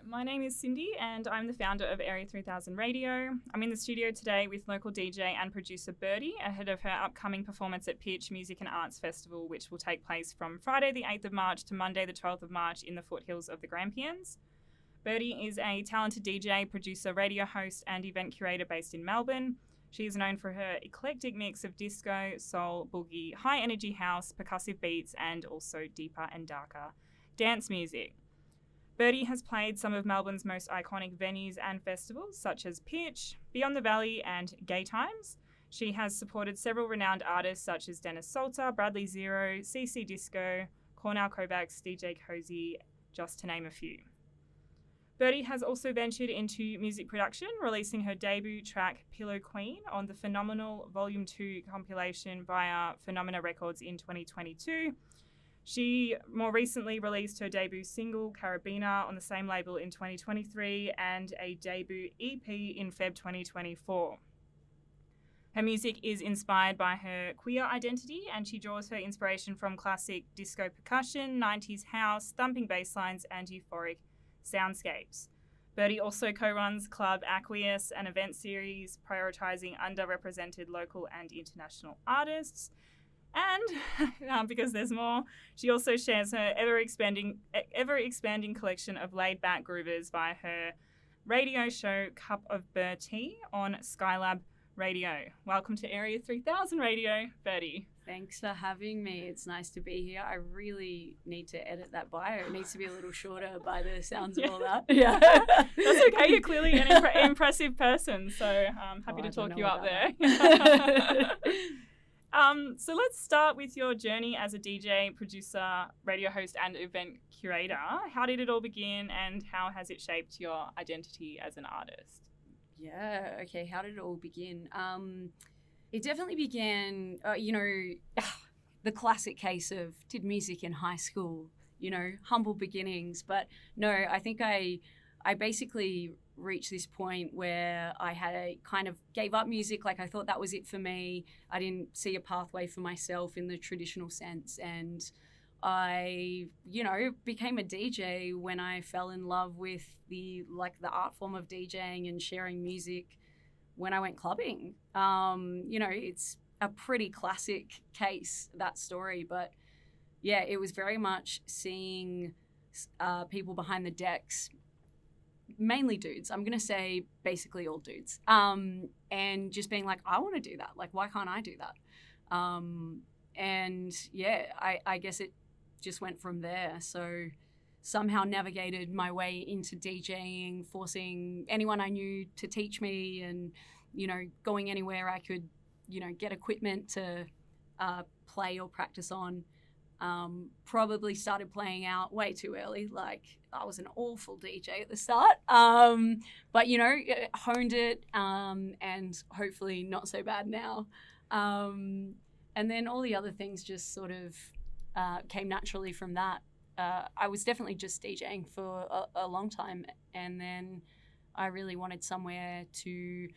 my name is Sindy and I'm the founder of Area 3000 Radio. I'm in the studio today with local DJ and producer Bertie ahead of her upcoming performance at Pitch Music and Arts Festival, which will take place from Friday the 8th of March to Monday the 12th of March in the foothills of the Grampians. Bertie is a talented DJ, producer, radio host and event curator based in Melbourne. She is known for her eclectic mix of disco, soul, boogie, high energy house, percussive beats and also deeper and darker dance music. Bertie has played some of Melbourne's most iconic venues and festivals such as Pitch, Beyond the Valley and Gaytimes. She has supported several renowned artists such as Denis Sulta, Bradley Zero, CC Disco, Kornél Kovács, DJ Koze, just to name a few. Bertie has also ventured into music production, releasing her debut track Pillow Queen on the Phenomenal Volume 2 compilation via Phenomena Records in 2022. She more recently released her debut single, Carabiner, on the same label in 2023 and a debut EP in Feb 2024. Her music is inspired by her queer identity and she draws her inspiration from classic disco percussion, 90s house, thumping bass lines and euphoric soundscapes. Bertie also co-runs Club Aqueous, an event series prioritising underrepresented local and international artists. And because there's more, she also shares her ever-expanding collection of laid-back groovers via her radio show Cup of Bertie on Skylab Radio. Welcome to Area 3000 Radio, Bertie. Thanks for having me. It's nice to be here. I really need to edit that bio. It needs to be a little shorter by the sounds of all that. Yeah. That's okay. You're clearly an impressive person, so I'm happy to talk you up there. So let's start with your journey as a DJ, producer, radio host, and event curator. How did it all begin, and how has it shaped your identity as an artist? Yeah, okay. How did it all begin? It definitely began, the classic case of did music in high school, humble beginnings. But no, I think I basically reached this point where I kind of gave up music. Like I thought that was it for me. I didn't see a pathway for myself in the traditional sense. And I, became a DJ when I fell in love with the art form of DJing and sharing music when I went clubbing. It's a pretty classic case, that story. But yeah, it was very much seeing people behind the decks, mainly dudes. I'm going to say basically all dudes. And just being like, I want to do that. Like, why can't I do that? And yeah, I guess it just went from there. So somehow navigated my way into DJing, forcing anyone I knew to teach me and, going anywhere I could, get equipment to play or practice on. Probably started playing out way too early. Like I was an awful DJ at the start, but honed it, and hopefully not so bad now. And then all the other things just sort of came naturally from that. I was definitely just DJing for a long time, and then I really wanted somewhere to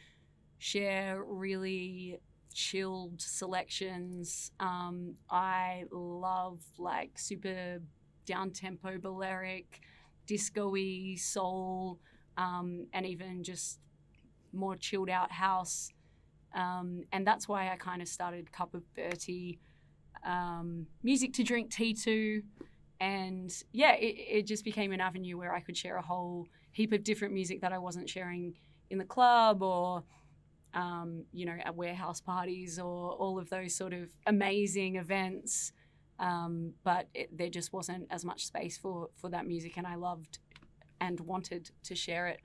share really chilled selections. I love like super down-tempo Balearic, disco-y, soul, and even just more chilled out house. And that's why I kind of started Cup of Bertie, music to drink tea to. And yeah, it just became an avenue where I could share a whole heap of different music that I wasn't sharing in the club or at warehouse parties or all of those sort of amazing events. But there just wasn't as much space for that music, and I loved and wanted to share it.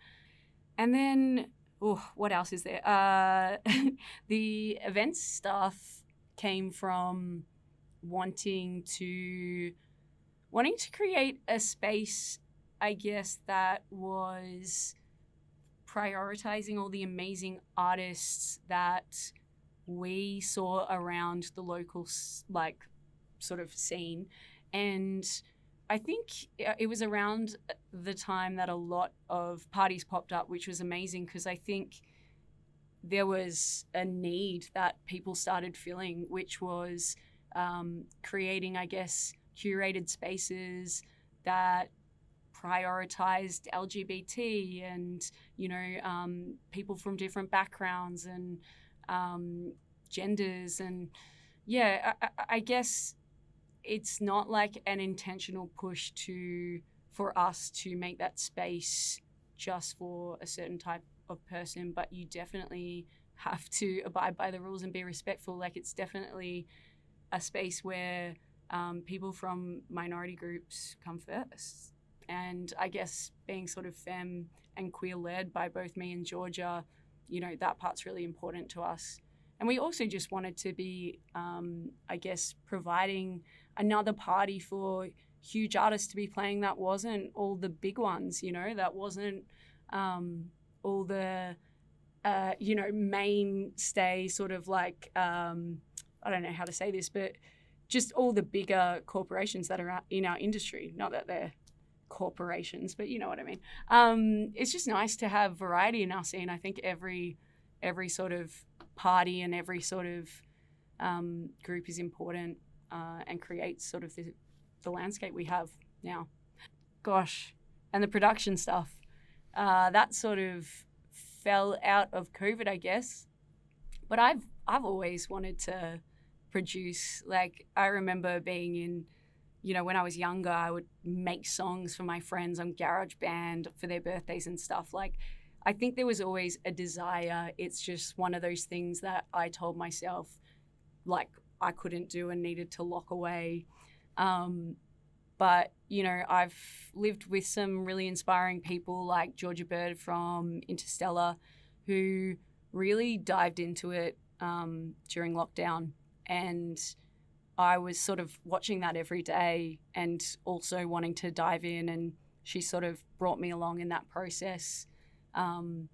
And then, what else is there? The events stuff came from wanting to create a space, I guess, that was prioritizing all the amazing artists that we saw around the local sort of scene. And I think it was around the time that a lot of parties popped up, which was amazing because I think there was a need that people started feeling, which was creating, I guess, curated spaces that prioritized LGBT and, you know, people from different backgrounds and genders. And yeah, I guess it's not like an intentional push for us to make that space just for a certain type of person, but you definitely have to abide by the rules and be respectful. Like, it's definitely a space where people from minority groups come first. And I guess being sort of femme and queer led by both me and Georgia, you know, that part's really important to us. And we also just wanted to be, I guess, providing another party for huge artists to be playing that wasn't all the big ones, you know, that wasn't all the, you know, mainstay sort of like, I don't know how to say this, but just all the bigger corporations that are in our industry. Not that they're corporations, but you know what I mean. It's just nice to have variety in our scene. I think every sort of party and every sort of group is important and creates sort of the landscape we have now. Gosh, and the production stuff, that sort of fell out of COVID, I guess. But I've always wanted to produce. Like, I remember being in, you know, when I was younger, I would make songs for my friends on GarageBand for their birthdays and stuff. Like, I think there was always a desire. It's just one of those things that I told myself, like, I couldn't do and needed to lock away. But, you know, I've lived with some really inspiring people like Georgia Bird from Interstellar, who really dived into it during lockdown. And I was sort of watching that every day and also wanting to dive in. And she sort of brought me along in that process. You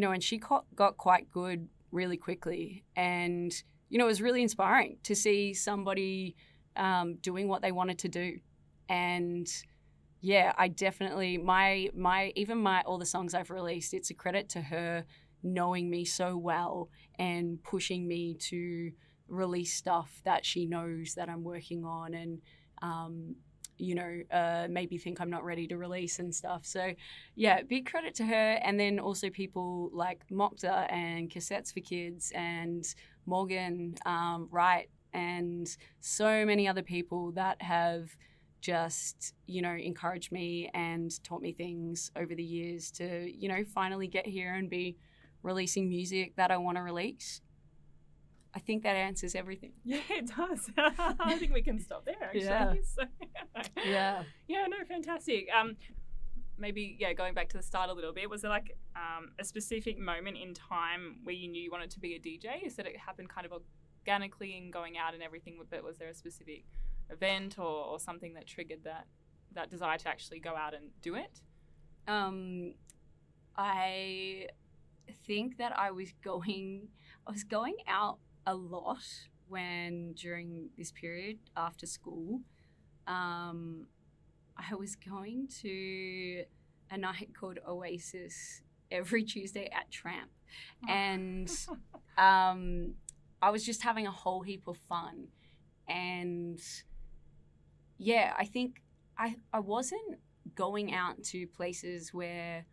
know, and she got quite good really quickly. And, you know, it was really inspiring to see somebody doing what they wanted to do. And yeah, I definitely, all the songs I've released, it's a credit to her knowing me so well and pushing me to release stuff that she knows that I'm working on and, you know, maybe think I'm not ready to release and stuff. So yeah, big credit to her. And then also people like Mokta and Cassettes for Kids and Morgan Wright and so many other people that have just, you know, encouraged me and taught me things over the years to, you know, finally get here and be releasing music that I want to release. I think that answers everything. Yeah, it does. I think we can stop there, actually. Yeah. So, yeah. Yeah, no, fantastic. Maybe, yeah, going back to the start a little bit, was there like a specific moment in time where you knew you wanted to be a DJ? You said it happened kind of organically and going out and everything, but was there a specific event or something that triggered that desire to actually go out and do it? I think that I was going out a lot during this period after school. I was going to a night called Oasis every Tuesday at Tramp. And I was just having a whole heap of fun. And yeah, I think I wasn't going out to places where,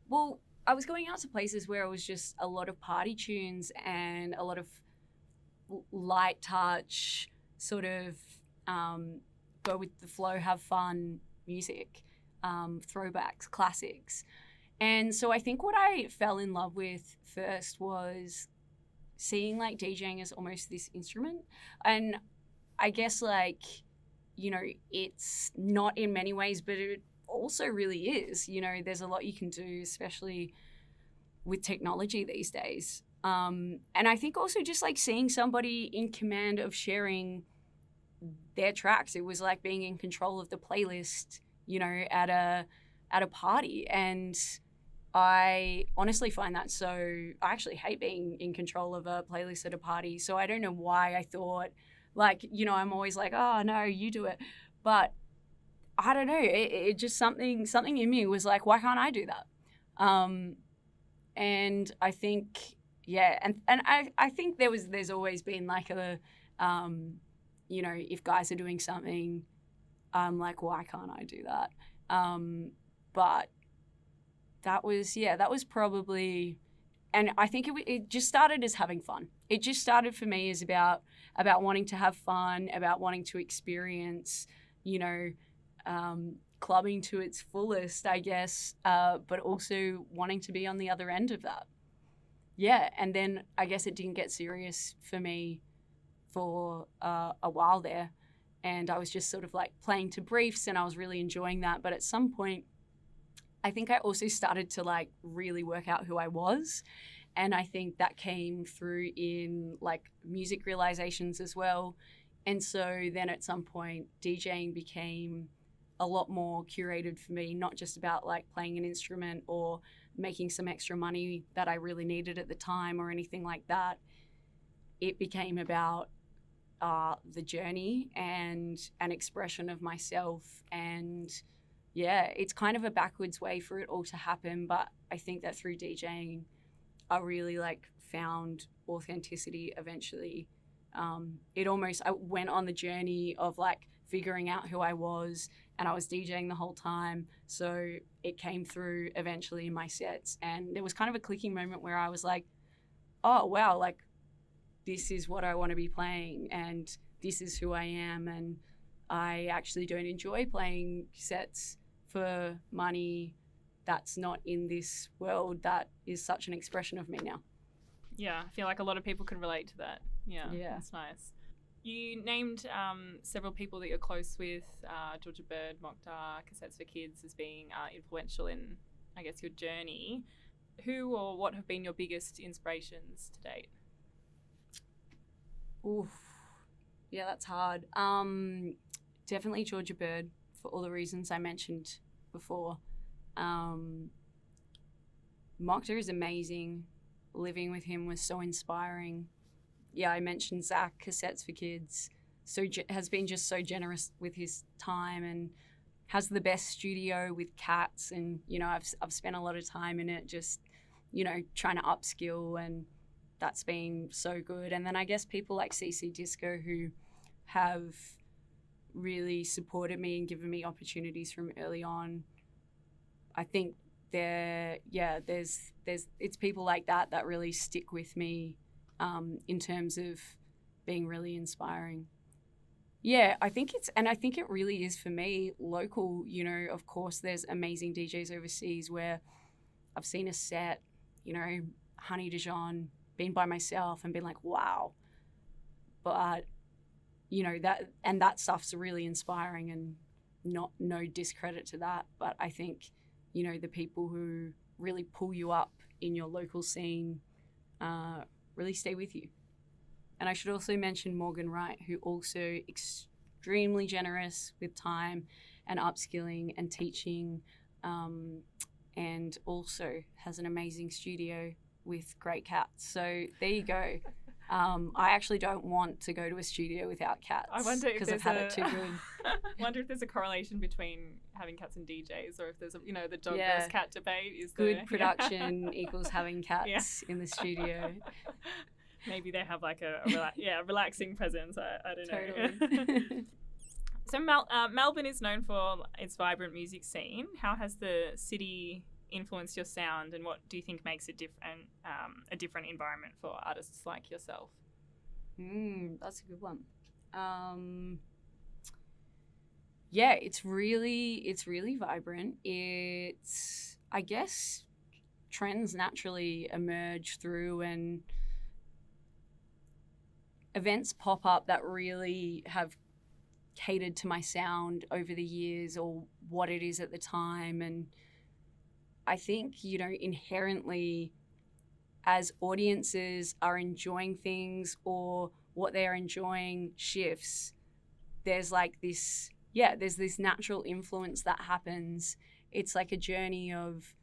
well, I was going out to places where it was just a lot of party tunes and a lot of light touch, sort of go with the flow, have fun music, throwbacks, classics. And so I think what I fell in love with first was seeing like DJing as almost this instrument. And I guess like, you know, it's not in many ways, but it also really is. You know, there's a lot you can do, especially with technology these days. And I think also just like seeing somebody in command of sharing their tracks, it was like being in control of the playlist, you know, at a party. And I honestly find that I actually hate being in control of a playlist at a party. So I don't know why I thought, like, you know, I'm always like, oh no, you do it. But I don't know, it just something in me was like, why can't I do that? And I think, yeah, and I think there's always been like a, you know, if guys are doing something, I'm like, why can't I do that? But that was probably, and I think it just started as having fun. It just started for me as about wanting to have fun, about wanting to experience, clubbing to its fullest, I guess, but also wanting to be on the other end of that. Yeah, and then I guess it didn't get serious for me for a while there, and I was just sort of like playing to briefs, and I was really enjoying that. But at some point, I think I also started to like really work out who I was, and I think that came through in like music realizations as well. And so then at some point, DJing became a lot more curated for me, not just about like playing an instrument or making some extra money that I really needed at the time or anything like that. It became about the journey and an expression of myself. And yeah, it's kind of a backwards way for it all to happen. But I think that through DJing, I really like found authenticity eventually. I went on the journey of like figuring out who I was, and I was DJing the whole time. So it came through eventually in my sets. And there was kind of a clicking moment where I was like, oh, wow, like this is what I want to be playing and this is who I am. And I actually don't enjoy playing sets for money that's not in this world that is such an expression of me now. Yeah, I feel like a lot of people can relate to that. Yeah. That's nice. You named several people that you're close with, Georgia Bird, Mokhtar, Cassettes for Kids, as being influential in, I guess, your journey. Who or what have been your biggest inspirations to date? Oof. Yeah, that's hard. Definitely Georgia Bird, for all the reasons I mentioned before. Mokhtar is amazing. Living with him was so inspiring. Yeah, I mentioned Zach, Cassettes for Kids, has been just so generous with his time and has the best studio with cats. And, I've spent a lot of time in it just, trying to upskill, and that's been so good. And then I guess people like CC Disco, who have really supported me and given me opportunities from early on. I think it's people like that really stick with me in terms of being really inspiring. Yeah, I think it really is for me local. Of course, there's amazing DJs overseas where I've seen a set, Honey Dijon, been by myself and been like, wow. But, that stuff's really inspiring, and no discredit to that. But I think, the people who really pull you up in your local scene really stay with you. And I should also mention Morgan Wright, who also extremely generous with time and upskilling and teaching, and also has an amazing studio with great cats. So there you go. I actually don't want to go to a studio without cats. I wonder because I've had it too good. I wonder if there's a correlation between having cats and DJs, or if there's the dog versus cat debate. Is good production equals having cats in the studio. Maybe they have like a relaxing presence. I don't know. Totally. So Melbourne is known for its vibrant music scene. How has the city influenced your sound, and what do you think makes it a different environment for artists like yourself? That's a good one. It's really vibrant. It's, I guess, trends naturally emerge through, and events pop up that really have catered to my sound over the years, or what it is at the time. And I think, inherently, as audiences are enjoying things, or what they are enjoying shifts, there's this natural influence that happens. It's like a journey of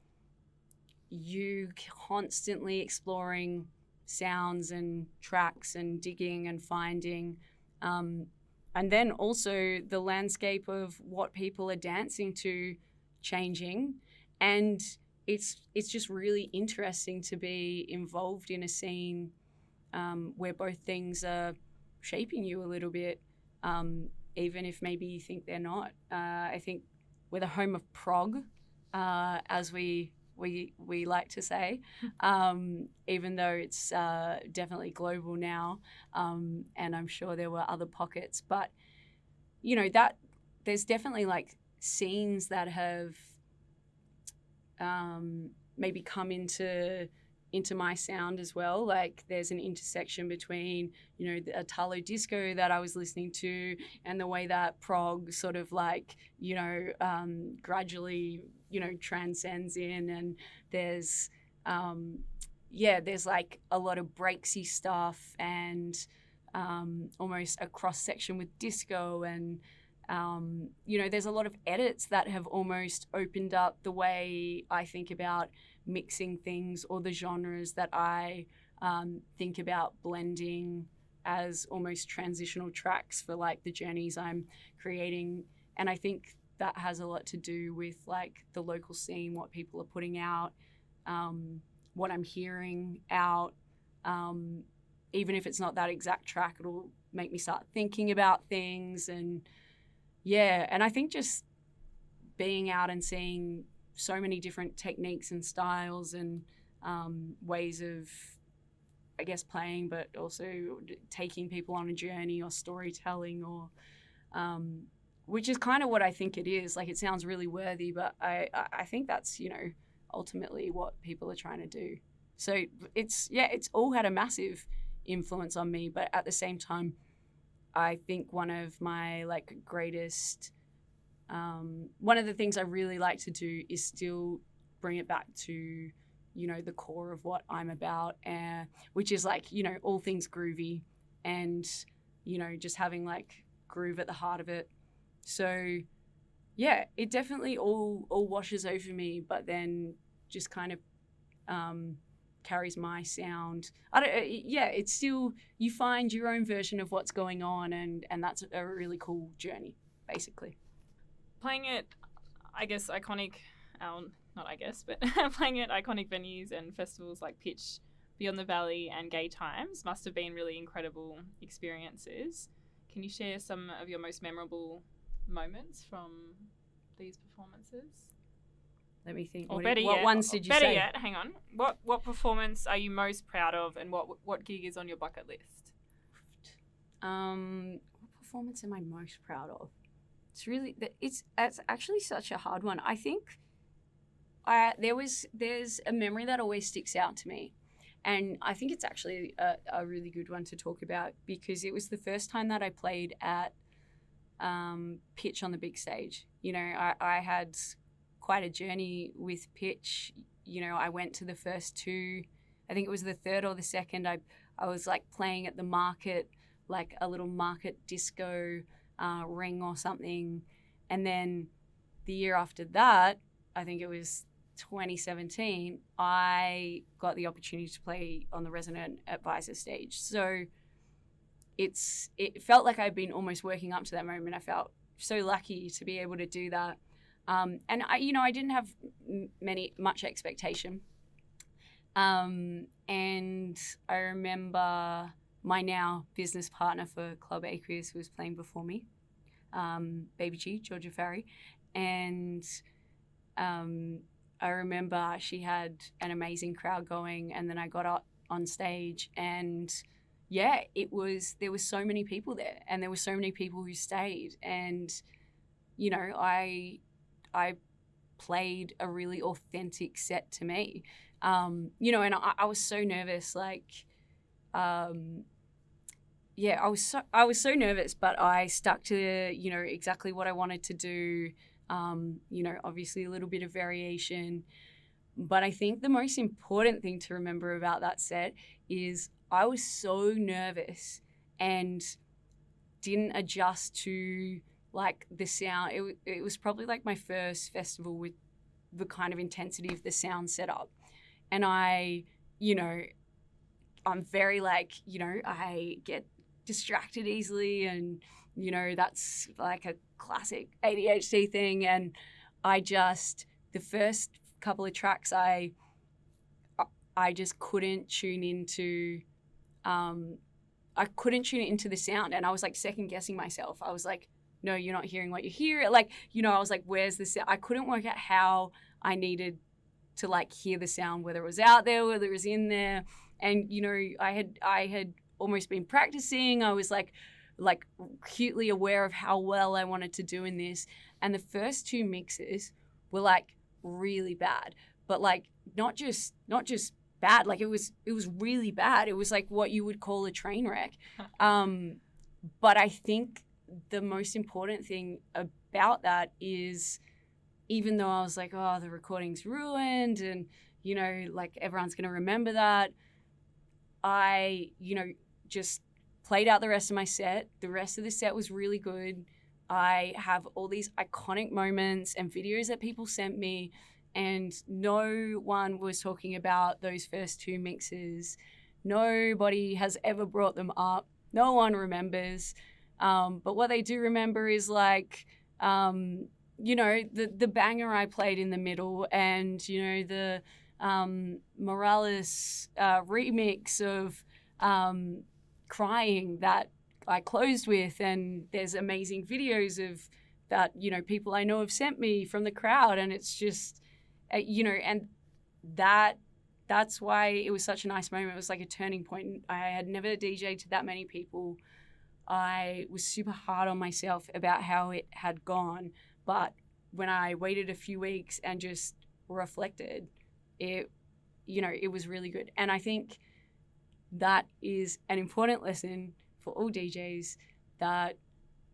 you constantly exploring sounds and tracks and digging and finding. And then also the landscape of what people are dancing to changing. And it's just really interesting to be involved in a scene where both things are shaping you a little bit, even if maybe you think they're not. I think we're the home of prog, as we like to say, even though it's definitely global now, and I'm sure there were other pockets. But, you know, that there's definitely like scenes that have maybe come into my sound as well. Like there's an intersection between, you know, the Italo disco that I was listening to and the way that prog sort of like, you know, gradually, you know, transcends in, and there's there's like a lot of breaksy stuff and almost a cross section with disco, and you know, there's a lot of edits that have almost opened up the way I think about mixing things, or the genres that I think about blending as almost transitional tracks for like the journeys I'm creating. And I think that has a lot to do with like the local scene, what people are putting out, what I'm hearing out. Even if it's not that exact track, it'll make me start thinking about things. And yeah, and I think just being out and seeing so many different techniques and styles and ways of, I guess, playing, but also taking people on a journey or storytelling, or which is kind of what I think it is. Like, it sounds really worthy, but I think that's, you know, ultimately what people are trying to do. So it's all had a massive influence on me, but at the same time, I think one of my like greatest one of the things I really like to do is still bring it back to, you know, the core of what I'm about, which is like, you know, all things groovy and, you know, just having like groove at the heart of it. So yeah, it definitely all washes over me, but then just kind of carries my sound. It's still, you find your own version of what's going on, and that's a really cool journey, basically. Playing at, I guess, iconic, not I guess, but playing at iconic venues and festivals like Pitch, Beyond the Valley and Gaytimes must have been really incredible experiences. Can you share some of your most memorable moments from these performances? Let me think. Or what ones did you say? Better yet, hang on. What performance are you most proud of, and what gig is on your bucket list? What performance am I most proud of? It's actually such a hard one. I think there's a memory that always sticks out to me, and I think it's actually a really good one to talk about, because it was the first time that I played at Pitch on the big stage. You know, I had quite a journey with Pitch. You know, I went to the first two. I think it was the third or the second. I was like playing at the market, like a little market disco ring or something. And then the year after that, I think it was 2017, I got the opportunity to play on the Resident Advisor stage. So it felt like I'd been almost working up to that moment. I felt so lucky to be able to do that. And I didn't have much expectation. And I remember my now business partner for Club Aqueous was playing before me, Baby G, Georgia Farry. And I remember she had an amazing crowd going, and then I got up on stage, and yeah, there were so many people there, and there were so many people who stayed. And, you know, I played a really authentic set to me. You know, and I was so nervous, like, I was so nervous, but I stuck to, you know, exactly what I wanted to do. You know, obviously a little bit of variation. But I think the most important thing to remember about that set is I was so nervous and didn't adjust to like the sound. It was probably like my first festival with the kind of intensity of the sound setup. And I'm very like, you know, I get distracted easily, and, you know, that's like a classic ADHD thing. And the first couple of tracks, I just couldn't tune into, I couldn't tune it into the sound. And I was like second guessing myself. I was like, no, you're not hearing what you hear. Like, you know, I was like, where's the sound? I couldn't work out how I needed to like hear the sound, whether it was out there, whether it was in there. And, you know, I had almost been practicing. I was like acutely aware of how well I wanted to do in this. And the first 2 mixes were like really bad, but like not just bad. Like it was really bad. It was like what you would call a train wreck. But I think the most important thing about that is, even though I was like, oh, the recording's ruined and, you know, like everyone's going to remember that, I, you know, just played out the rest of my set. The rest of the set was really good. I have all these iconic moments and videos that people sent me, and no one was talking about those first 2 mixes. Nobody has ever brought them up. No one remembers. But what they do remember is like, you know, the banger I played in the middle, and, you know, the Morales remix of Crying that I closed with. And there's amazing videos of that, you know, people I know have sent me from the crowd. And it's just, you know, and that's why it was such a nice moment. It was like a turning point. I had never DJed to that many people. I was super hard on myself about how it had gone. But when I waited a few weeks and just reflected, it, you know, it was really good. And I think that is an important lesson for all DJs, that,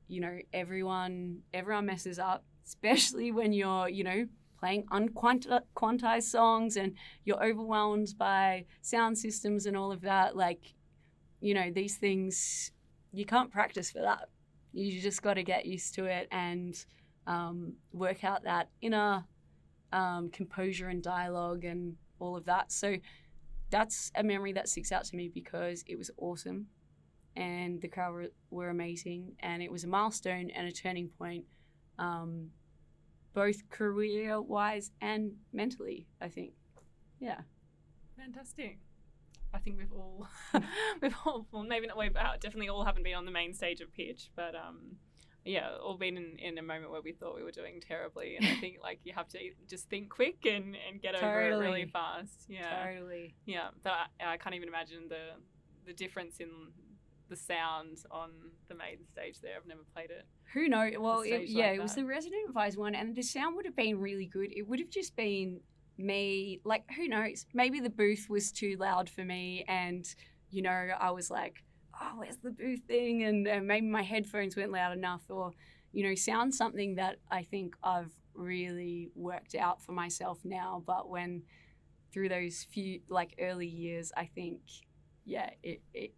you know, everyone messes up, especially when you're, you know, playing unquantized songs and you're overwhelmed by sound systems and all of that. Like, you know, these things, you can't practice for that. You just got to get used to it and work out that inner composure and dialogue and all of that. So that's a memory that sticks out to me because it was awesome and the crowd were amazing, and it was a milestone and a turning point, both career-wise and mentally, I think. Yeah. Fantastic. I think we've all, well, maybe not, we've definitely all haven't been on the main stage of Pitch, but yeah, all been in a moment where we thought we were doing terribly. And I think like you have to just think quick and get over it really fast. Yeah. Totally. Yeah. But I can't even imagine the difference in the sound on the main stage there. I've never played it. Who knows? Well, it was the Resident Advised one, and the sound would have been really good. It would have just been me, like, who knows? Maybe the booth was too loud for me, and, you know, I was like, oh, where's the booth thing? And maybe my headphones weren't loud enough, or, you know, sound something that I think I've really worked out for myself now. But when through those few like early years, I think, yeah,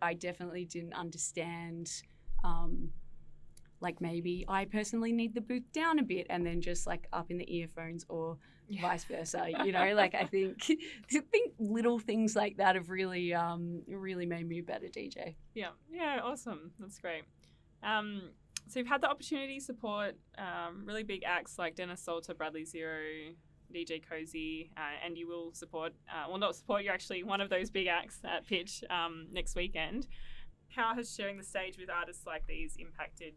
I definitely didn't understand. Like maybe I personally need the booth down a bit and then just like up in the earphones, or vice versa, you know, like I think little things like that have really made me a better DJ. Yeah, awesome. That's great. So you've had the opportunity to support really big acts like Denis Sulta, Bradley Zero, DJ Koze, and you will support, not support, you're actually one of those big acts at Pitch next weekend. How has sharing the stage with artists like these impacted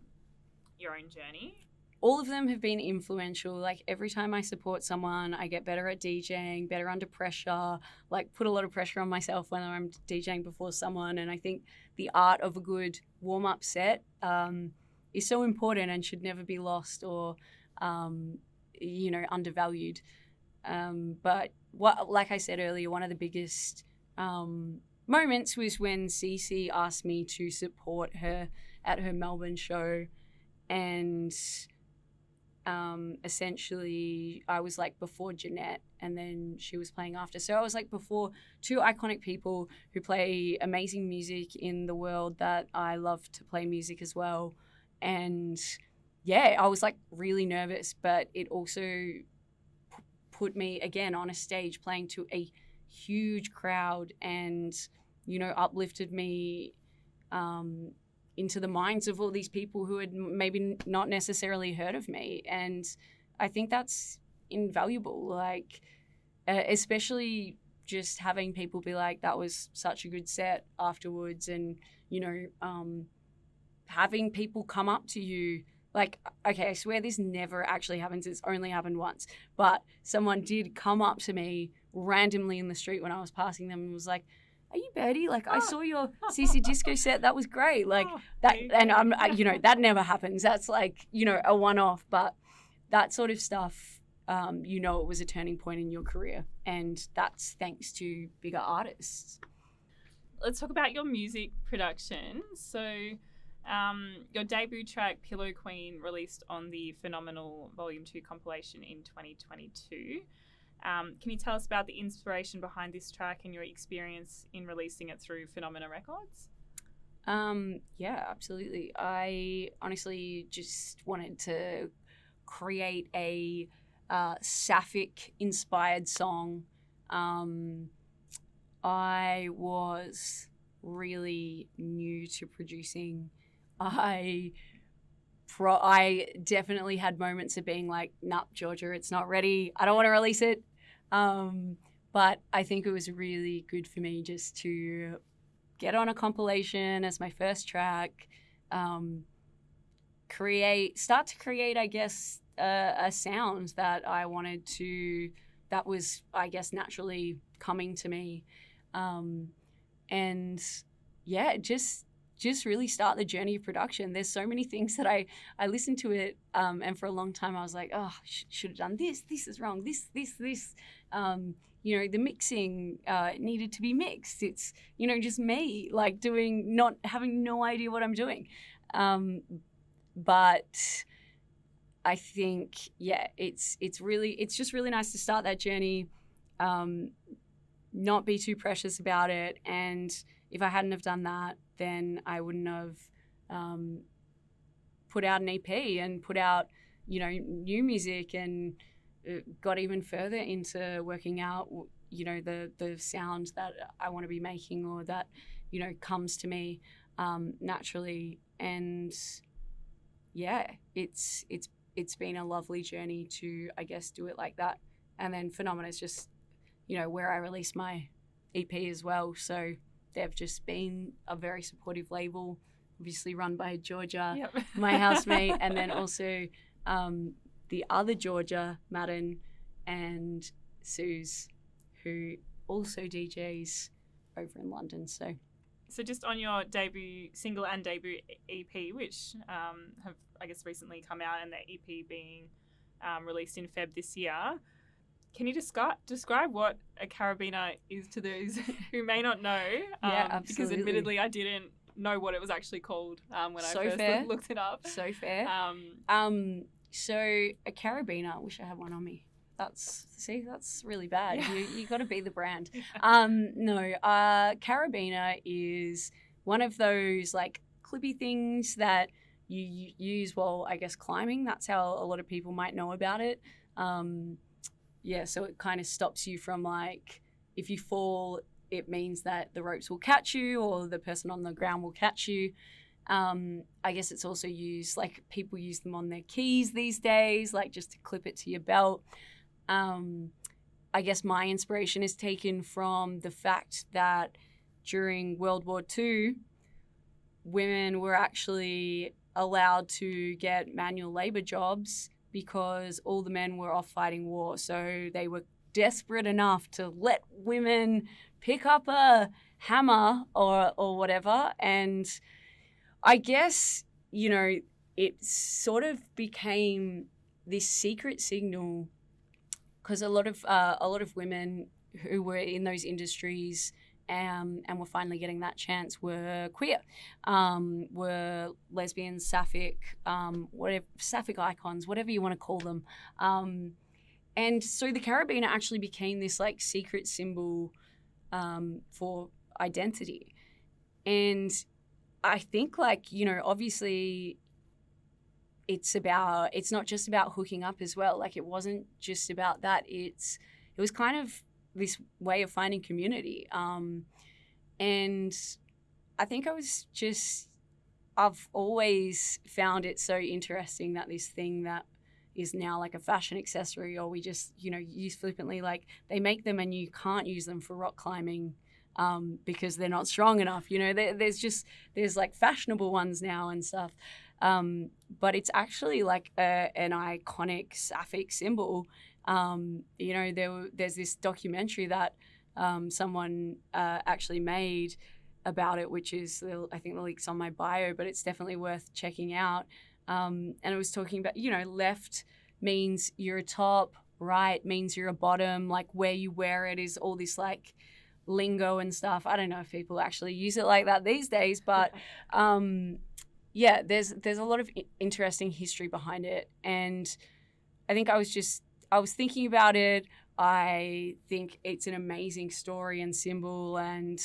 your own journey? All of them have been influential. Like every time I support someone, I get better at DJing, better under pressure, like put a lot of pressure on myself when I'm DJing before someone. And I think the art of a good warm-up set is so important and should never be lost or, you know, undervalued. But like I said earlier, one of the biggest moments was when Cece asked me to support her at her Melbourne show. And essentially I was like before Jeanette, and then she was playing after. So I was like before two iconic people who play amazing music in the world that I love to play music as well. And yeah, I was like really nervous, but it also put me again on a stage playing to a huge crowd and, you know, uplifted me into the minds of all these people who had maybe not necessarily heard of me. And I think that's invaluable, like, especially just having people be like, that was such a good set afterwards. And, you know, having people come up to you like, okay, I swear this never actually happens. It's only happened once. But someone did come up to me randomly in the street when I was passing them and was like, "Are you Bertie? Like, I saw your CC Disco set. That was great." Like that, and that never happens. That's like, a one-off. But that sort of stuff, it was a turning point in your career, and that's thanks to bigger artists. Let's talk about your music production. So, your debut track, Pillow Queen, released on the Phenomenal Volume 2 compilation in 2022. Can you tell us about the inspiration behind this track and your experience in releasing it through Phenomena Records? Yeah, absolutely. I honestly just wanted to create a sapphic-inspired song. I was really new to producing. I definitely had moments of being like, "Nah, Georgia, it's not ready. I don't want to release it." But I think it was really good for me just to get on a compilation as my first track, start to create, I guess, a sound that I wanted to, that was, I guess, naturally coming to me. And yeah, just really start the journey of production. There's so many things that I listened to it, and for a long time I was like, oh, should have done this. This is wrong. This. The mixing needed to be mixed. It's, just me like not having no idea what I'm doing. But I think, yeah, it's just really nice to start that journey, not be too precious about it. And if I hadn't have done that, then I wouldn't have put out an EP and put out, new music, and got even further into working out, the sound that I want to be making, or that, comes to me naturally. And yeah, it's been a lovely journey to, I guess, do it like that. And then Phenomena is just, where I released my EP as well. So they've just been a very supportive label, obviously run by Georgia, yep. My housemate, and then also the other Georgia, Madden, and Suze, who also DJs over in London. So just on your debut single and debut EP, which have, I guess, recently come out, and the EP being released in Feb this year, can you describe what a carabiner is to those who may not know? Yeah, absolutely. Because admittedly, I didn't know what it was actually called when I first looked it up. So fair. So a carabiner, I wish I had one on me. That's really bad. Yeah. You got to be the brand. Carabiner is one of those like clippy things that you use while, I guess, climbing. That's how a lot of people might know about it. So it kind of stops you from, like, if you fall, it means that the ropes will catch you, or the person on the ground will catch you. I guess it's also used, like, people use them on their keys these days, like just to clip it to your belt. I guess my inspiration is taken from the fact that during World War II, women were actually allowed to get manual labor jobs because all the men were off fighting war. So they were desperate enough to let women pick up a hammer or whatever. And I guess, it sort of became this secret signal, because a lot of women who were in those industries and were finally getting that chance were queer, were lesbian, sapphic, sapphic icons, whatever you want to call them. And so the carabiner actually became this like secret symbol for identity. And I think, like, obviously it's not just about hooking up as well. Like, it wasn't just about that. It was kind of this way of finding community. And I think I've always found it so interesting that this thing that is now like a fashion accessory, or we just, use flippantly, like they make them and you can't use them for rock climbing because they're not strong enough. There's like fashionable ones now and stuff. But it's actually like an iconic sapphic symbol. There's this documentary that someone actually made about it, which is, I think the link's on my bio, but it's definitely worth checking out. And it was talking about, left means you're a top, right means you're a bottom, like where you wear it is all this like lingo and stuff. I don't know if people actually use it like that these days, but there's a lot of interesting history behind it. And I think I was thinking about it. I think it's an amazing story and symbol, and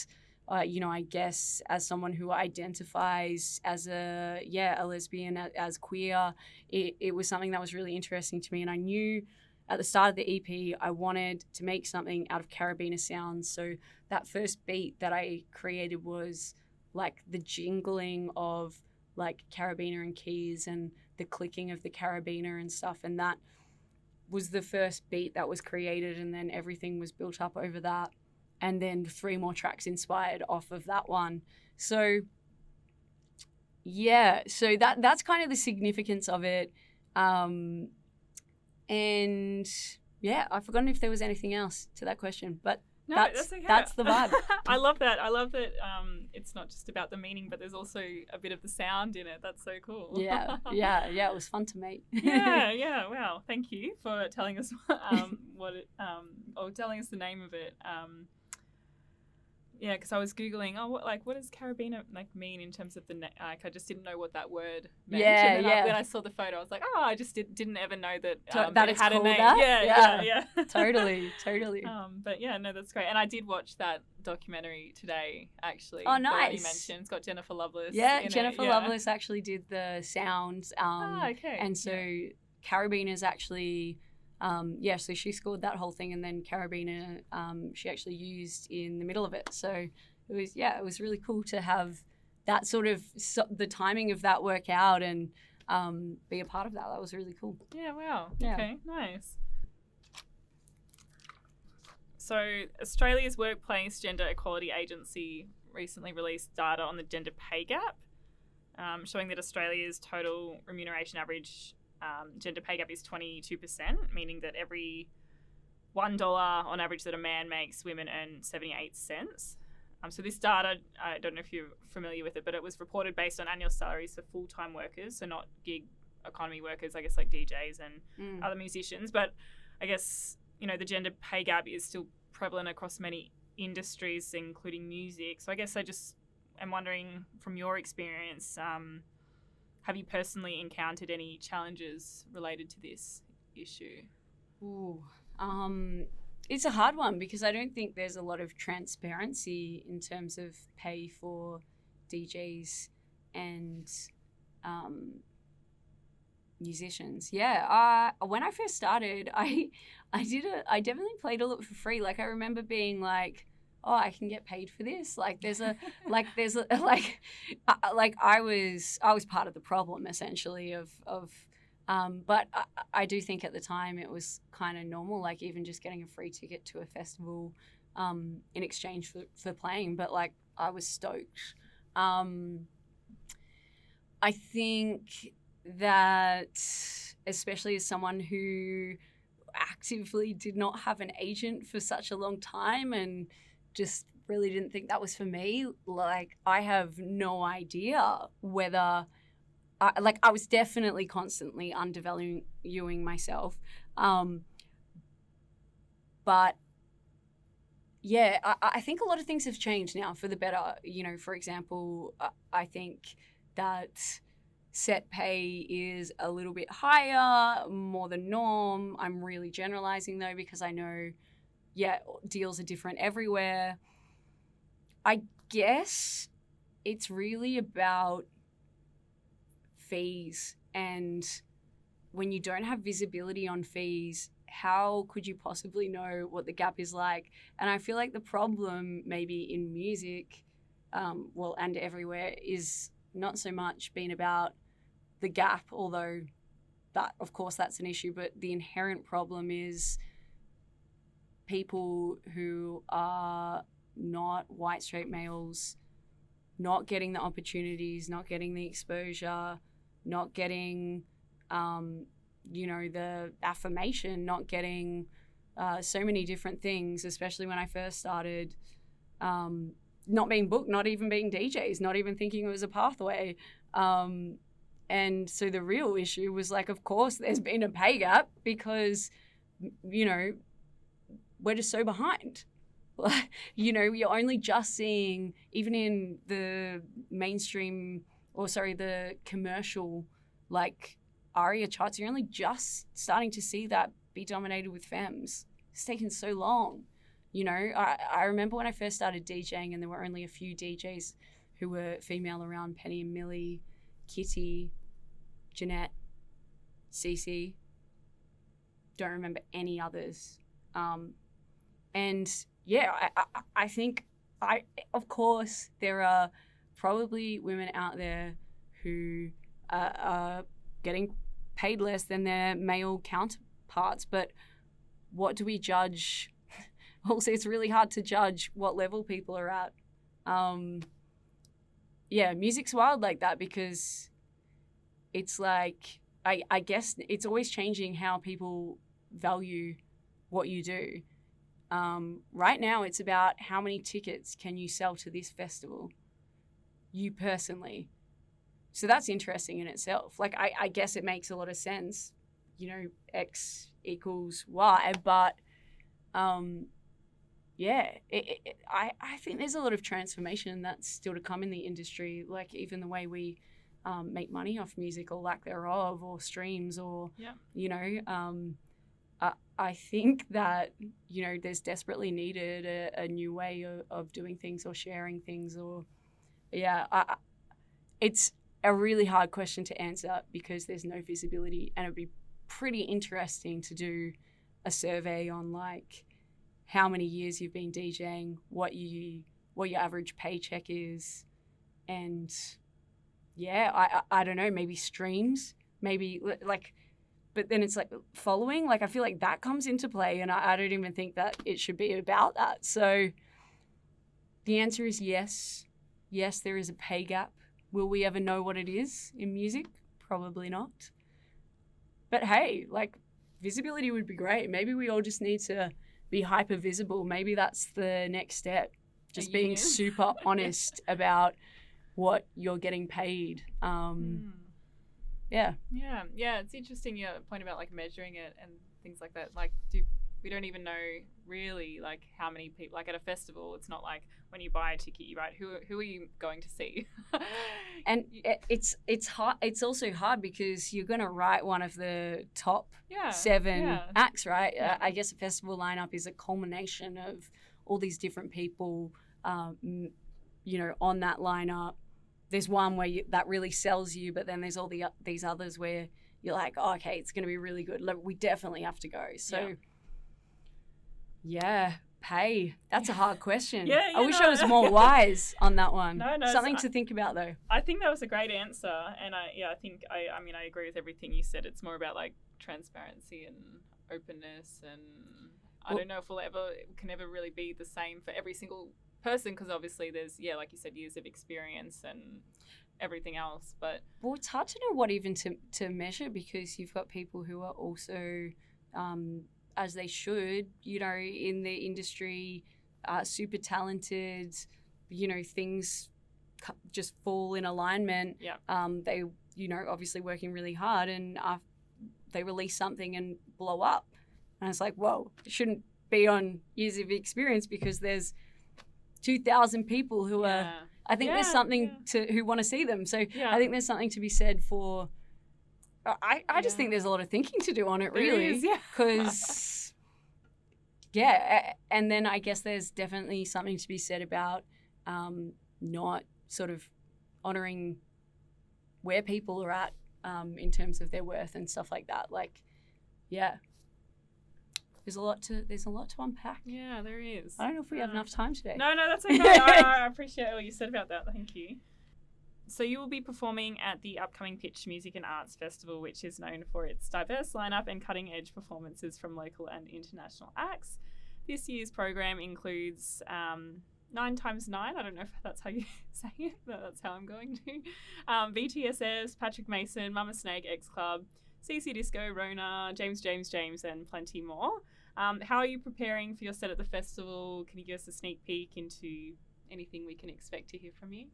I guess as someone who identifies as a lesbian, as queer, it was something that was really interesting to me. And I knew at the start of the EP, I wanted to make something out of carabiner sounds. So that first beat that I created was like the jingling of like carabiner and keys and the clicking of the carabiner and stuff. And that was the first beat that was created, and then everything was built up over that. And then 3 more tracks inspired off of that one. So that's kind of the significance of it. And I've forgotten if there was anything else to that question, but no, that's okay. That's the vibe. I love that. It's not just about the meaning, but there's also a bit of the sound in it. That's so cool. Yeah. It was fun to make. yeah. Wow. Thank you for telling us or telling us the name of it. Because I was Googling, what does carabiner mean in terms of the I just didn't know what that word meant. And then when I saw the photo, I was like, I just didn't ever know that that it had a name. That? Yeah. Totally. But no, that's great. And I did watch that documentary today, actually. Oh, nice. That you mentioned. It's got Jennifer Loveless. Yeah, Jennifer Loveless actually did the sounds. Okay. And so carabiner's actually. So she scored that whole thing, and then carabiner she actually used in the middle of it. So it was really cool to have that sort of the timing of that work out and be a part of that. That was really cool. Yeah, wow. Yeah. Okay, nice. So Australia's Workplace Gender Equality Agency recently released data on the gender pay gap, showing that Australia's total remuneration average gender pay gap is 22%, meaning that every $1 on average that a man makes, women earn 78 cents. So this data, I don't know if you're familiar with it, but it was reported based on annual salaries for full-time workers, so not gig economy workers, I guess like DJs and other musicians. But I guess, the gender pay gap is still prevalent across many industries, including music. So I guess I just am wondering, from your experience, have you personally encountered any challenges related to this issue? Ooh, it's a hard one because I don't think there's a lot of transparency in terms of pay for DJs and musicians. Yeah, when I first started, I definitely played all of it for free. Like I remember being like, I can get paid for this. Like I was part of the problem essentially but I do think at the time it was kind of normal, like even just getting a free ticket to a festival in exchange for playing. But like I was stoked. I think that especially as someone who actively did not have an agent for such a long time and just really didn't think that was for me. Like, I have no idea whether, I was definitely constantly undervaluing myself. But yeah, I think a lot of things have changed now for the better. For example, I think that set pay is a little bit higher, more than norm. I'm really generalizing though, because I know deals are different everywhere. I guess it's really about fees, and when you don't have visibility on fees, how could you possibly know what the gap is like? And I feel like the problem maybe in music, and everywhere, is not so much been about the gap, although that, of course, that's an issue, but the inherent problem is people who are not white straight males not getting the opportunities, not getting the exposure, not getting, the affirmation, not getting so many different things, especially when I first started, not being booked, not even being DJs, not even thinking it was a pathway. And so the real issue was like, of course, there's been a pay gap because, we're just so behind. You're only just seeing, even in the mainstream, the commercial, ARIA charts, you're only just starting to see that be dominated with femmes. It's taken so long. I remember when I first started DJing and there were only a few DJs who were female around, Penny and Millie, Kitty, Jeanette, Cece. Don't remember any others. I think of course there are probably women out there who are getting paid less than their male counterparts, but what do we judge? Also, it's really hard to judge what level people are at. Music's wild like that because it's like, I guess it's always changing how people value what you do. Right now, it's about how many tickets can you sell to this festival, you personally. So that's interesting in itself. I guess it makes a lot of sense, X equals Y, but I think there's a lot of transformation that's still to come in the industry, even the way we make money off music or lack thereof, or streams, or, I think that, there's desperately needed a new way of doing things or sharing things, or, it's a really hard question to answer because there's no visibility, and it'd be pretty interesting to do a survey on how many years you've been DJing, what your average paycheck is, and I don't know, maybe streams, maybe but then it's following, I feel like that comes into play, and I don't even think that it should be about that. So the answer is yes. Yes, there is a pay gap. Will we ever know what it is in music? Probably not. But hey, visibility would be great. Maybe we all just need to be hyper visible. Maybe that's the next step. Just being super honest about what you're getting paid. Yeah. It's interesting your point about measuring it and things like that. We don't even know really how many people, at a festival, it's not when you buy a ticket, you write who are you going to see. And it's hard. It's also hard because you're going to write one of the top 7 acts, right? I guess a festival lineup is a culmination of all these different people on that lineup. There's one where that really sells you, but then there's all these others where you're like, oh, okay, it's going to be really good. We definitely have to go. So, pay. That's a hard question. I wish I was more wise on that one. No, something to think about, though. I think that was a great answer, and I agree with everything you said. It's more about transparency and openness, and I don't know if it can ever really be the same for every single person, because obviously there's like you said, years of experience and everything else, but it's hard to know what even to measure, because you've got people who are also as they should in the industry, super talented, things just fall in alignment. They obviously working really hard, and they release something and blow up, and it's whoa, it shouldn't be on years of experience, because there's 2,000 people who are, I think there's something who want to see them. So I think there's something to be said for, I just think there's a lot of thinking to do on it, really. Because, and then I guess there's definitely something to be said about not sort of honouring where people are at in terms of their worth and stuff like that. There's a lot to unpack. Yeah, there is. I don't know if we have enough time today. No, that's okay. I appreciate what you said about that. Thank you. So you will be performing at the upcoming Pitch Music and Arts Festival, which is known for its diverse lineup and cutting-edge performances from local and international acts. This year's program includes 9 times 9. I don't know if that's how you say it, but that's how I'm going to. VTSS, Patrick Mason, Mama Snake, X Club, CC Disco, Rona, James, and plenty more. How are you preparing for your set at the festival? Can you give us a sneak peek into anything we can expect to hear from you?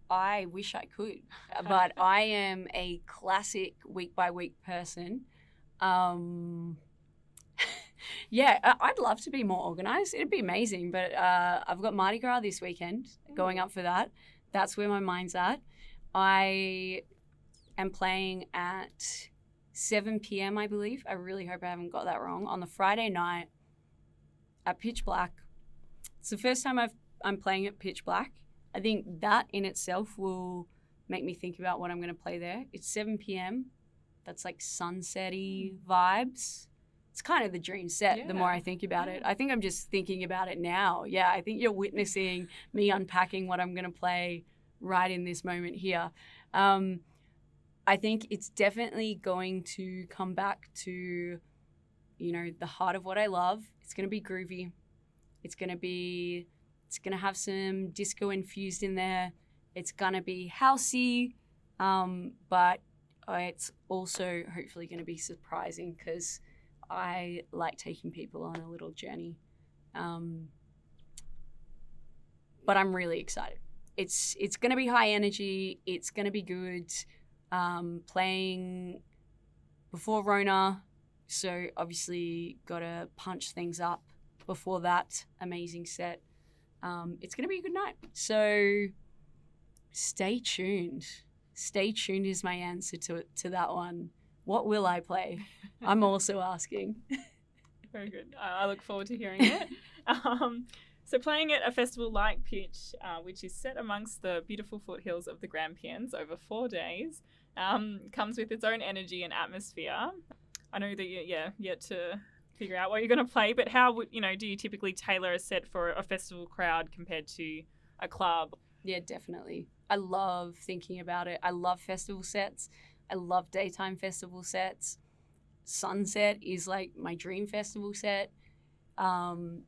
I wish I could, but I am a classic week by week person. Yeah, I'd love to be more organised. It'd be amazing, but I've got Mardi Gras this weekend, going up for that. That's where my mind's at. I am playing at 7 p.m, I believe. I really hope I haven't got that wrong. On the Friday night at Pitch Black. It's the first time I'm playing at Pitch Black. I think that in itself will make me think about what I'm going to play there. It's 7 p.m. That's like sunset-y vibes. It's kind of the dream set, the more I think about it. I think I'm just thinking about it now. Yeah, I think you're witnessing me unpacking what I'm going to play right in this moment here. I think it's definitely going to come back to, the heart of what I love. It's going to be groovy. It's going to have some disco infused in there. It's going to be housey, but it's also hopefully going to be surprising because I like taking people on a little journey. But I'm really excited. It's going to be high energy. It's going to be good. Playing before Rona, so obviously got to punch things up before that amazing set. It's going to be a good night. So stay tuned. Stay tuned is my answer to that one. What will I play? I'm also asking. Very good. I look forward to hearing it. So playing at a festival like Pitch, which is set amongst the beautiful foothills of the Grampians over 4 days, comes with its own energy and atmosphere. I know that you're yet to figure out what you're going to play, but how would do you typically tailor a set for a festival crowd compared to a club? Yeah, definitely. I love thinking about it. I love festival sets. I love daytime festival sets. Sunset is like my dream festival set. I'll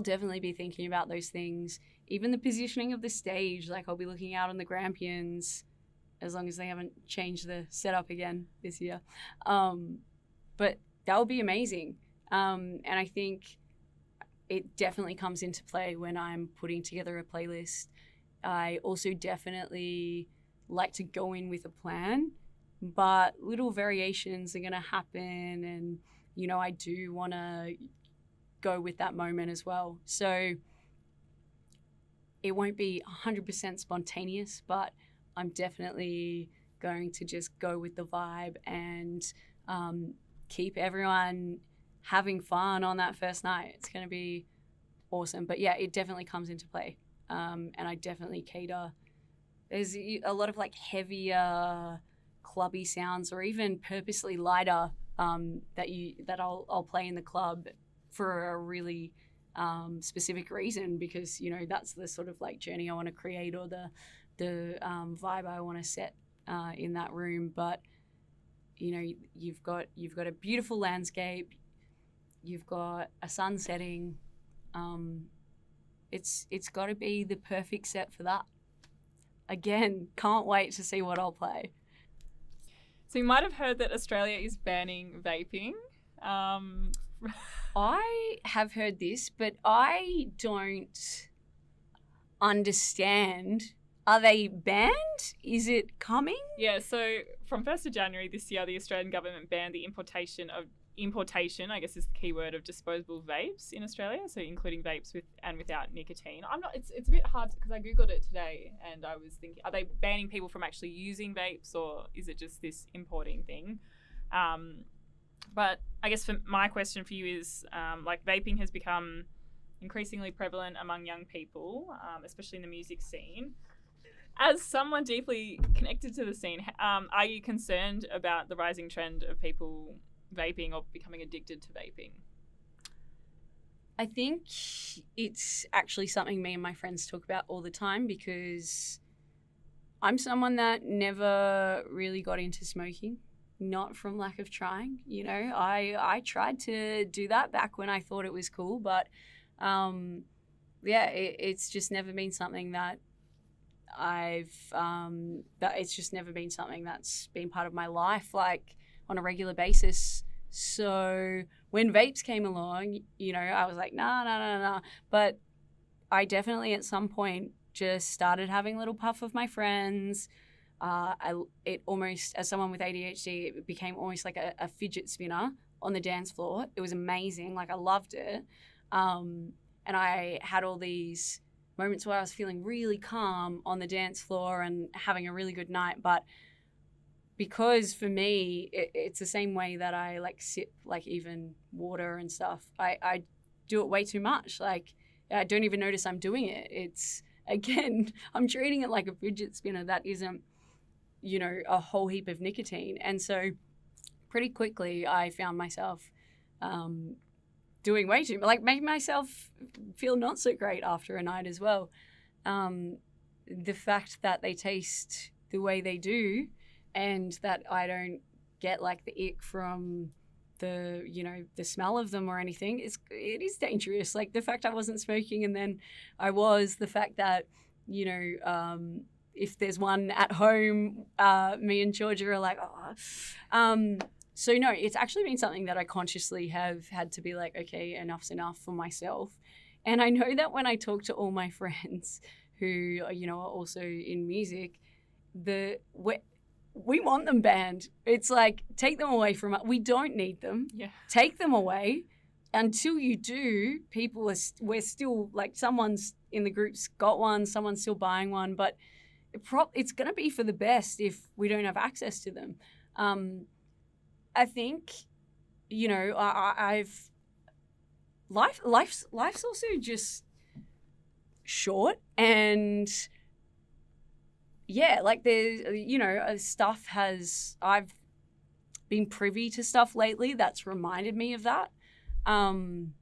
definitely be thinking about those things. Even the positioning of the stage, like I'll be looking out on the Grampians, as long as they haven't changed the setup again this year. But that would be amazing. And I think it definitely comes into play when I'm putting together a playlist. I also definitely like to go in with a plan, but little variations are going to happen. And, I do want to go with that moment as well. So it won't be 100% spontaneous, but I'm definitely going to just go with the vibe and keep everyone having fun on that first night. It's going to be awesome. But yeah, it definitely comes into play. And I definitely cater. There's a lot of like heavier clubby sounds, or even purposely lighter that I'll play in the club for a really specific reason, because that's the sort of like journey I want to create, or the vibe I want to set in that room. But you've got a beautiful landscape, you've got a sun setting. It's got to be the perfect set for that. Again, can't wait to see what I'll play. So you might have heard that Australia is banning vaping. I have heard this, but I don't understand. Are they banned? Is it coming? Yeah, so from 1st of January this year, the Australian government banned the importation, I guess is the key word, of disposable vapes in Australia, so including vapes with and without nicotine. It's a bit hard because I Googled it today and I was thinking, are they banning people from actually using vapes, or is it just this importing thing? But I guess my question for you is, vaping has become increasingly prevalent among young people, especially in the music scene. As someone deeply connected to the scene, are you concerned about the rising trend of people vaping or becoming addicted to vaping? I think it's actually something me and my friends talk about all the time, because I'm someone that never really got into smoking, not from lack of trying. I tried to do that back when I thought it was cool, but it's just never been something that it's just never been something that's been part of my life, like, on a regular basis. So when vapes came along, you know, I was like, nah. But I definitely at some point just started having a little puff with my friends. It almost, as someone with ADHD, it became almost like a fidget spinner on the dance floor. It was amazing. Like, I loved it. And I had all these moments where I was feeling really calm on the dance floor and having a really good night. But because for me, it's the same way that I like sip, like, even water and stuff. I do it way too much. Like, I don't even notice I'm doing it. It's, again, I'm treating it like a fidget spinner that isn't, you know, a whole heap of nicotine. And so pretty quickly I found myself doing way too, like, making myself feel not so great after a night as well. The fact that they taste the way they do, and that I don't get like the ick from the, you know, the smell of them or anything, it is dangerous. Like, the fact I wasn't smoking and then I was, the fact that, you know, if there's one at home, me and Georgia are like, oh. So no, it's actually been something that I consciously have had to be like, okay, enough's enough for myself. And I know that when I talk to all my friends who, you know, are also in music, we want them banned. It's like, take them away from us. We don't need them. Yeah. Take them away. Until you do, we're still, like, someone's in the group's got one, someone's still buying one, but it's going to be for the best if we don't have access to them. I think, you know, life's also just short, and yeah, like, there's, you know, I've been privy to stuff lately that's reminded me of that. And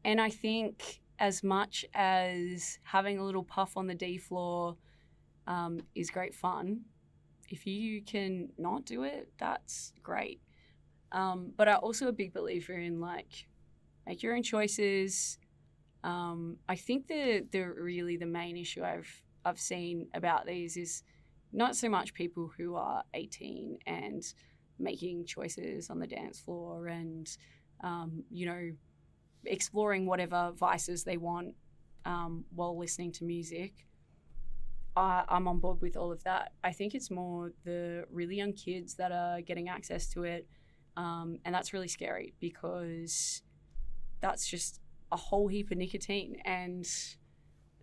I think as much as having a little puff on the D floor is great fun, if you can not do it, that's great. But I'm also a big believer in, like, make your own choices. I think the main issue I've seen about these is not so much people who are 18 and making choices on the dance floor and, you know, exploring whatever vices they want while listening to music. I'm on board with all of that. I think it's more the really young kids that are getting access to it, and that's really scary because that's just a whole heap of nicotine, and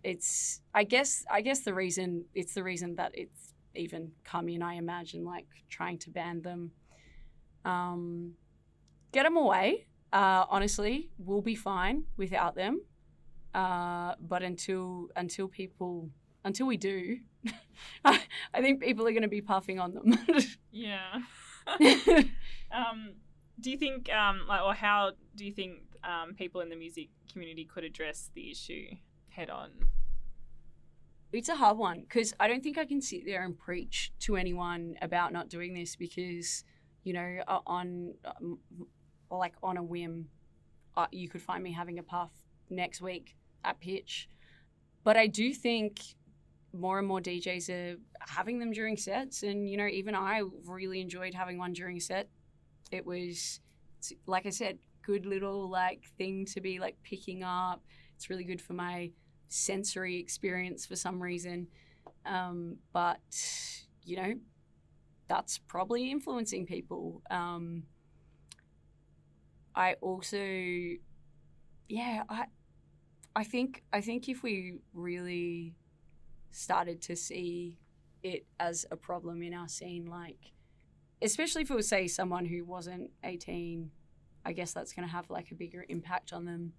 it's I guess the reason that it's even come in, I imagine, like, trying to ban them. Get them away. Honestly, we'll be fine without them. But until we do, I think people are going to be puffing on them. Yeah. Do you think, or how do you think people in the music community could address the issue head on? It's a hard one because I don't think I can sit there and preach to anyone about not doing this because, you know, on a whim, you could find me having a puff next week at pitch. But I do think more and more DJs are having them during sets, and, you know, even I really enjoyed having one during a set. It was, like I said, good little, like, thing to be, like, picking up. It's really good for my sensory experience for some reason. But, you know, that's probably influencing people. I also, I think if we really started to see it as a problem in our scene, like, especially if it was, say, someone who wasn't 18, I guess that's going to have, like, a bigger impact on them.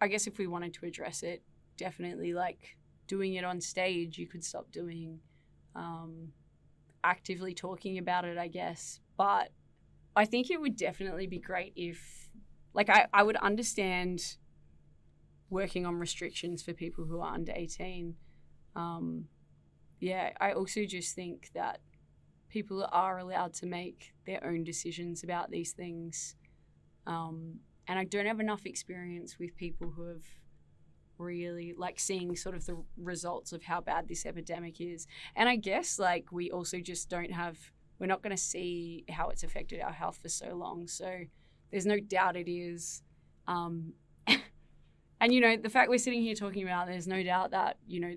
I guess if we wanted to address it, definitely, like, doing it on stage, you could stop doing, actively talking about it, I guess. But I think it would definitely be great if, like, I would understand working on restrictions for people who are under 18. I also just think that people are allowed to make their own decisions about these things. And I don't have enough experience with people who have really like seeing sort of the results of how bad this epidemic is. And I guess like we also just we're not going to see how it's affected our health for so long. So there's no doubt it is. And, you know, the fact we're sitting here talking about, there's no doubt that, you know,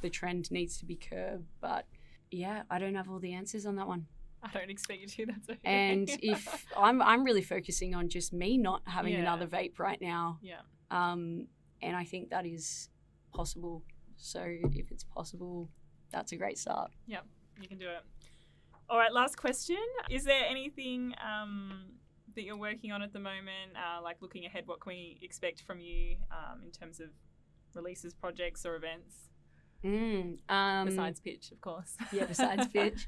the trend needs to be curbed. But yeah, I don't have all the answers on that one. I don't expect you to. That's okay. And if I'm really focusing on just me not having another vape right now. Yeah. And I think that is possible. So if it's possible, that's a great start. Yep, you can do it. All right, last question. Is there anything that you're working on at the moment, like looking ahead, what can we expect from you in terms of releases, projects or events? Besides pitch, of course. Yeah, besides pitch.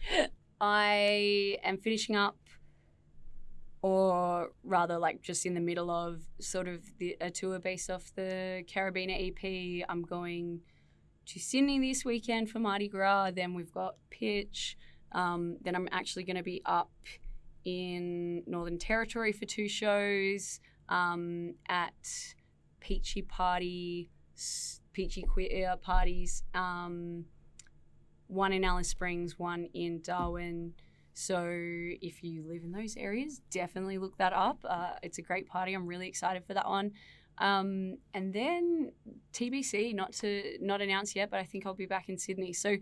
I am finishing up, or rather like just in the middle of sort of a tour based off the Carabiner EP. I'm going to Sydney this weekend for Mardi Gras. Then we've got pitch. Then I'm actually going to be up in Northern Territory for 2 shows at Peachy Queer parties, one in Alice Springs, one in Darwin. So if you live in those areas, definitely look that up. It's a great party. I'm really excited for that one. And then TBC, not announced yet, but I think I'll be back in Sydney. So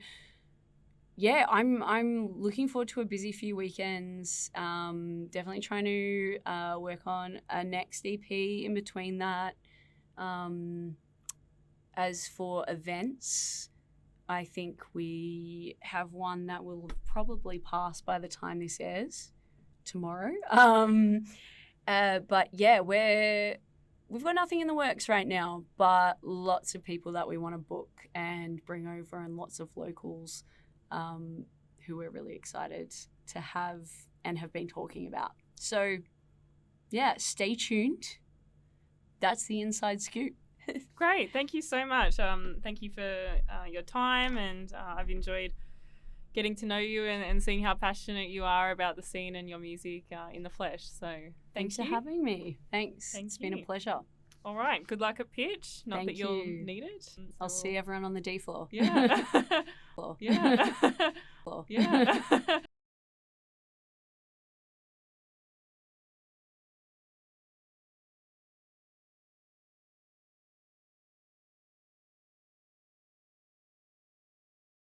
yeah, I'm looking forward to a busy few weekends. Definitely trying to work on a next EP in between that. As for events, I think we have one that will probably pass by the time this airs tomorrow. But yeah, we've got nothing in the works right now, but lots of people that we want to book and bring over, and lots of locals who we're really excited to have and have been talking about. So yeah, stay tuned. That's the inside scoop. Great. Thank you so much. Thank you for your time, and I've enjoyed getting to know you and seeing how passionate you are about the scene and your music in the flesh. So thanks for having me. Thanks. It's been a pleasure. All right. Good luck at pitch. Not that you'll need it. I'll see everyone on the D floor. Yeah. Floor. Yeah. Floor. Yeah.